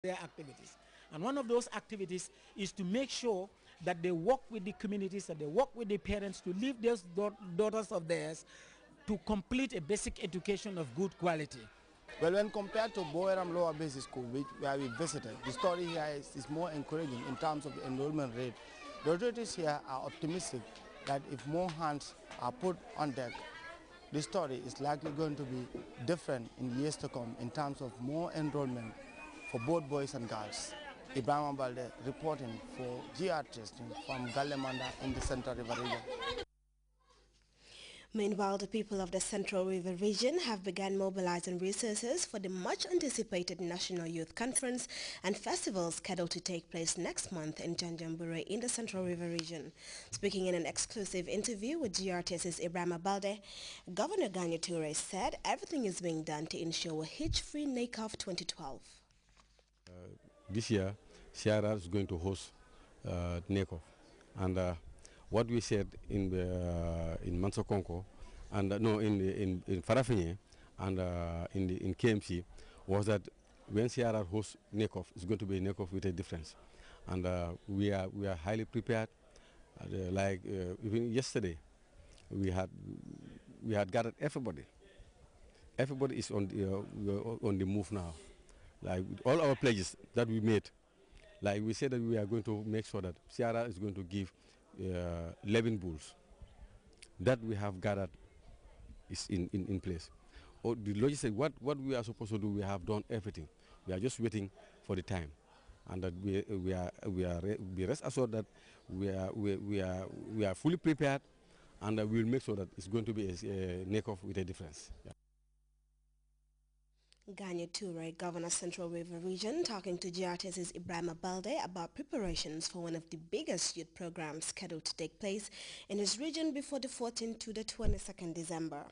their activities. And one of those activities is to make sure that they work with the communities and they work with the parents to leave those daughters of theirs to complete a basic education of good quality. Well, when compared to Boeram Lower Basic School, where we visited, the story here is more encouraging in terms of the enrollment rate. The authorities here are optimistic that if more hands are put on deck, the story is likely going to be different in years to come in terms of more enrollment for both boys and girls. Ibrahim Balde reporting for Grts from Galemanda in the Central River region. Meanwhile, the people of the Central River region have begun mobilizing resources for the much-anticipated National Youth Conference and Festival scheduled to take place next month in Janjanbureh in the Central River region. Speaking in an exclusive interview with GRTS's Ibrahim Balde, Governor Ganya Toure said everything is being done to ensure a hitch-free NACOF 2012. This year, CRR is going to host NACOF, and what we said in Mansokonko and in Farafenye and in KMC was that when CRR hosts NACOF, it's going to be a NACOF with a difference, and we are highly prepared. Even yesterday, we had gathered everybody. Everybody is on the move now. Like all our pledges that we made, like we said that we are going to make sure that CRR is going to give 11 bulls that we have gathered is in place. Or the logistics, what we are supposed to do, we have done everything. We are just waiting for the time, and that we rest assured that we are fully prepared, and we will make sure that it's going to be a NACOF with a difference. Yeah. Ganya Toure, Governor Central River Region, talking to GRTS's Ibrahim Balde about preparations for one of the biggest youth programs scheduled to take place in his region before the 14th to the 22nd December.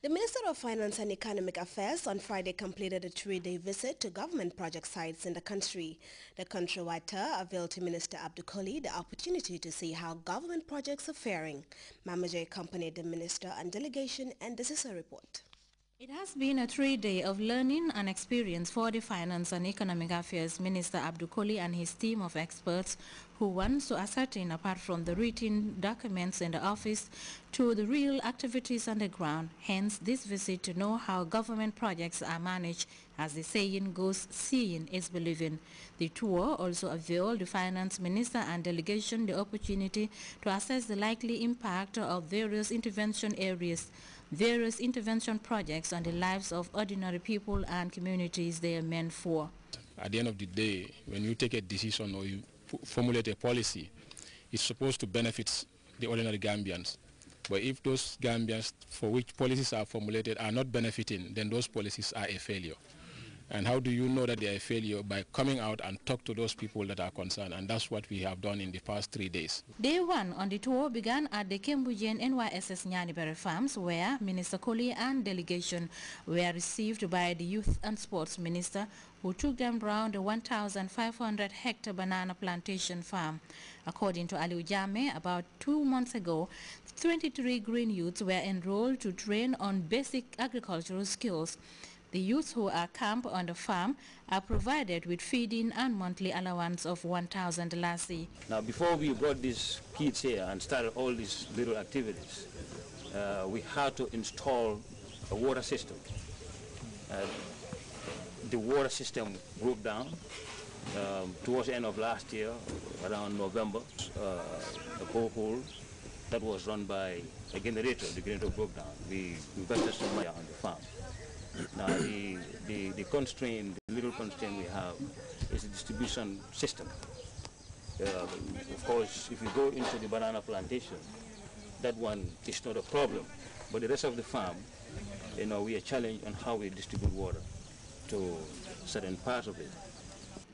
The Minister of Finance and Economic Affairs on Friday completed a 3-day visit to government project sites in the country. The countrywide tour availed to Minister Abdul Koli the opportunity to see how government projects are faring. Mamaja accompanied the minister and delegation, and this is a report. It has been a 3-day of learning and experience for the Finance and Economic Affairs Minister Abdul Koli and his team of experts who wants to ascertain, apart from the written documents in the office, to the real activities on the ground. Hence, this visit to know how government projects are managed. As the saying goes, seeing is believing. The tour also availed the Finance Minister and delegation the opportunity to assess the likely impact of various intervention projects on the lives of ordinary people and communities they are meant for. At the end of the day, when you take a decision or you formulate a policy, it's supposed to benefit the ordinary Gambians. But if those Gambians for which policies are formulated are not benefiting, then those policies are a failure. And how do you know that they are a failure? By coming out and talk to those people that are concerned, and that's what we have done in the past 3 days. Day 1 on the tour began at the Kembujen NYSS Nyanibere Farms, where Minister Koli and delegation were received by the Youth and Sports Minister, who took them round the 1,500-hectare banana plantation farm. According to Aliu Jame, about 2 months ago, 23 green youths were enrolled to train on basic agricultural skills. The youths who are camped on the farm are provided with feeding and monthly allowance of 1,000 lassi. Now, before we brought these kids here and started all these little activities, we had to install a water system. The water system broke down towards the end of last year, around November. The borehole that was run by a generator, the generator broke down. We invested some money on the farm. Now, the constraint, the little constraint we have is the distribution system. Of course, if you go into the banana plantation, that one is not a problem. But the rest of the farm, we are challenged on how we distribute water to certain parts of it.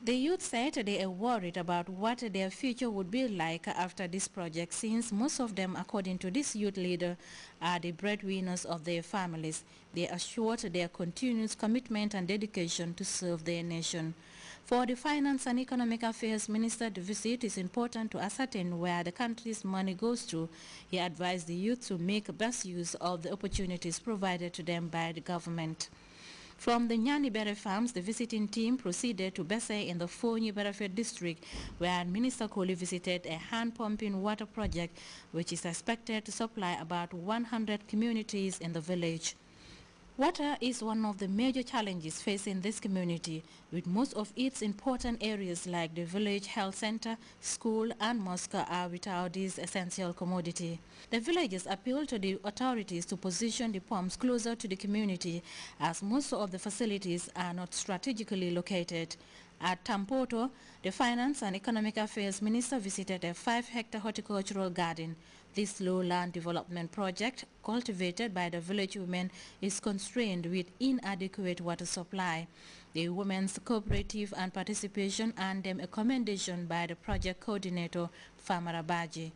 The youth said they are worried about what their future would be like after this project, since most of them, according to this youth leader, are the breadwinners of their families. They assured their continuous commitment and dedication to serve their nation. For the Finance and Economic Affairs Minister, the visit is important to ascertain where the country's money goes to. He advised the youth to make best use of the opportunities provided to them by the government. From the Nyanibere farms, the visiting team proceeded to Bese in the Fonyi-Berefet district, where Minister Koli visited a hand-pumping water project, which is expected to supply about 100 communities in the village. Water is one of the major challenges facing this community, with most of its important areas like the village health center, school and mosque are without this essential commodity. The villagers appeal to the authorities to position the pumps closer to the community, as most of the facilities are not strategically located. At Tampoto, the Finance and Economic Affairs Minister visited a 5-hectare horticultural garden. This low-land development project, cultivated by the village women, is constrained with inadequate water supply. The women's cooperative and participation earned them a commendation by the project coordinator, Famara Baji.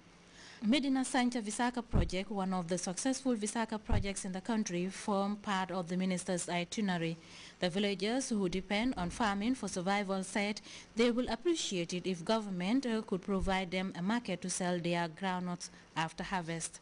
Medina Sancha Visaka project, one of the successful Visaka projects in the country, form part of the minister's itinerary. The villagers who depend on farming for survival said they will appreciate it if government could provide them a market to sell their groundnuts after harvest.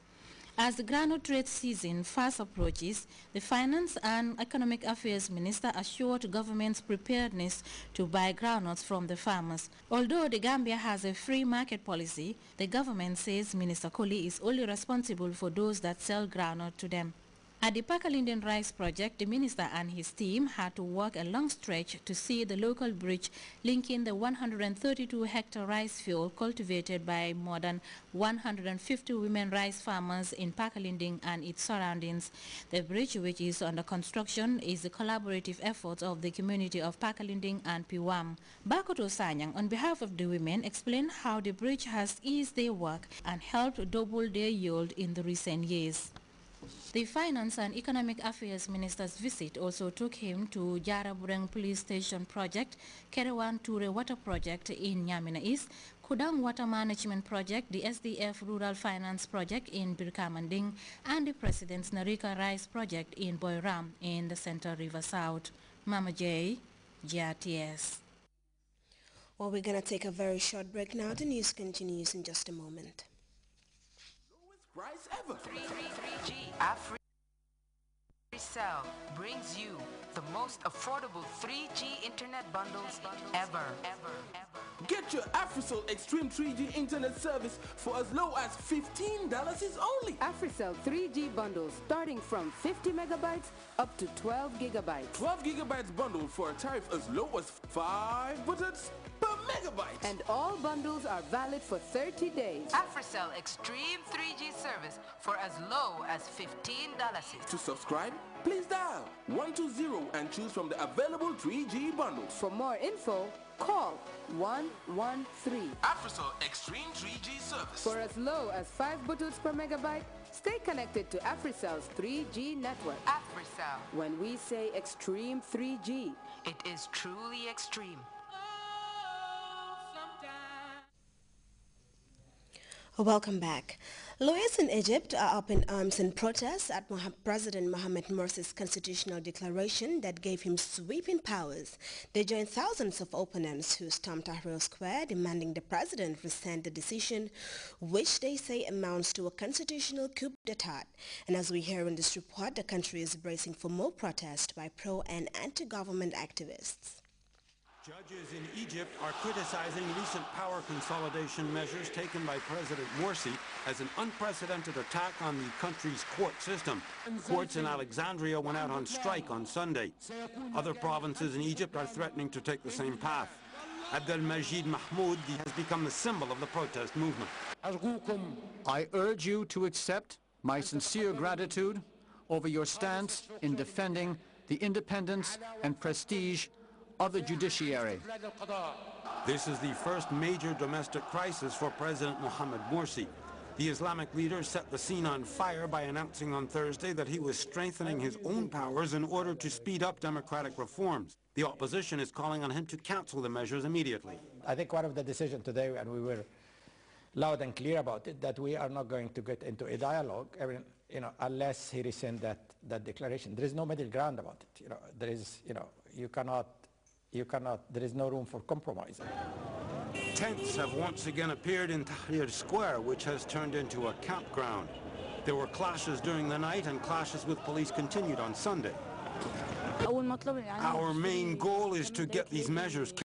As the groundnut trade season fast approaches, the Finance and Economic Affairs Minister assured government's preparedness to buy groundnuts from the farmers. Although the Gambia has a free market policy, the government says Minister Koli is only responsible for those that sell groundnut to them. At the Pakalinden Rice Project, the minister and his team had to walk a long stretch to see the local bridge linking the 132-hectare rice field cultivated by more than 150 women rice farmers in Pakalinden and its surroundings. The bridge, which is under construction, is the collaborative effort of the community of Pakalinden and Piwam. Bakoto Sanyang, on behalf of the women, explained how the bridge has eased their work and helped double their yield in the recent years. The Finance and Economic Affairs Minister's visit also took him to Jarabureng Police Station Project, Kerewan Ture Water Project in Nyamina East, Kudang Water Management Project, the SDF Rural Finance Project in Birkamanding, and the President's Narika Rice Project in Boyram in the Central River South. Mama J, GRTS. Well, we're going to take a very short break now. The news continues in just a moment. Price ever. 3G AfriCell brings you the most affordable 3G internet bundles ever. Get your AfriCell Extreme 3G internet service for as low as $15 is only. AfriCell 3G bundles starting from 50 megabytes up to 12 gigabytes. 12 gigabytes bundle for a tariff as low as $5 per megabyte. And all bundles are valid for 30 days. AfriCell Extreme 3G service for as low as $15. To subscribe, please dial 120 and choose from the available 3G bundles. For more info, call 113. AfriCell Extreme 3G service. For as low as 5 buttons per megabyte, stay connected to AfriCell's 3G network. AfriCell. When we say Extreme 3G, it is truly extreme. Welcome back. Lawyers in Egypt are up in arms in protest at President Mohamed Morsi's constitutional declaration that gave him sweeping powers. They joined thousands of opponents who stormed Tahrir Square demanding the president rescind the decision, which they say amounts to a constitutional coup d'etat. And as we hear in this report, the country is bracing for more protest by pro- and anti-government activists. Judges in Egypt are criticizing recent power consolidation measures taken by President Morsi as an unprecedented attack on the country's court system. Courts in Alexandria went out on strike on Sunday. Other provinces in Egypt are threatening to take the same path. Abdelmajid Mahmoud has become the symbol of the protest movement. I urge you to accept my sincere gratitude over your stance in defending the independence and prestige of the judiciary. This is the first major domestic crisis for President Mohamed Morsi. The Islamic leader set the scene on fire by announcing on Thursday that he was strengthening his own powers in order to speed up democratic reforms. The opposition is calling on him to cancel the measures immediately. I think one of the decisions today, and we were loud and clear about it, that we are not going to get into a dialogue, unless he rescinds that declaration. There is no middle ground about it. There is, there is no room for compromise. Tents have once again appeared in Tahrir Square, which has turned into a campground. There were clashes during the night, and clashes with police continued on Sunday. Our main goal is to get these measures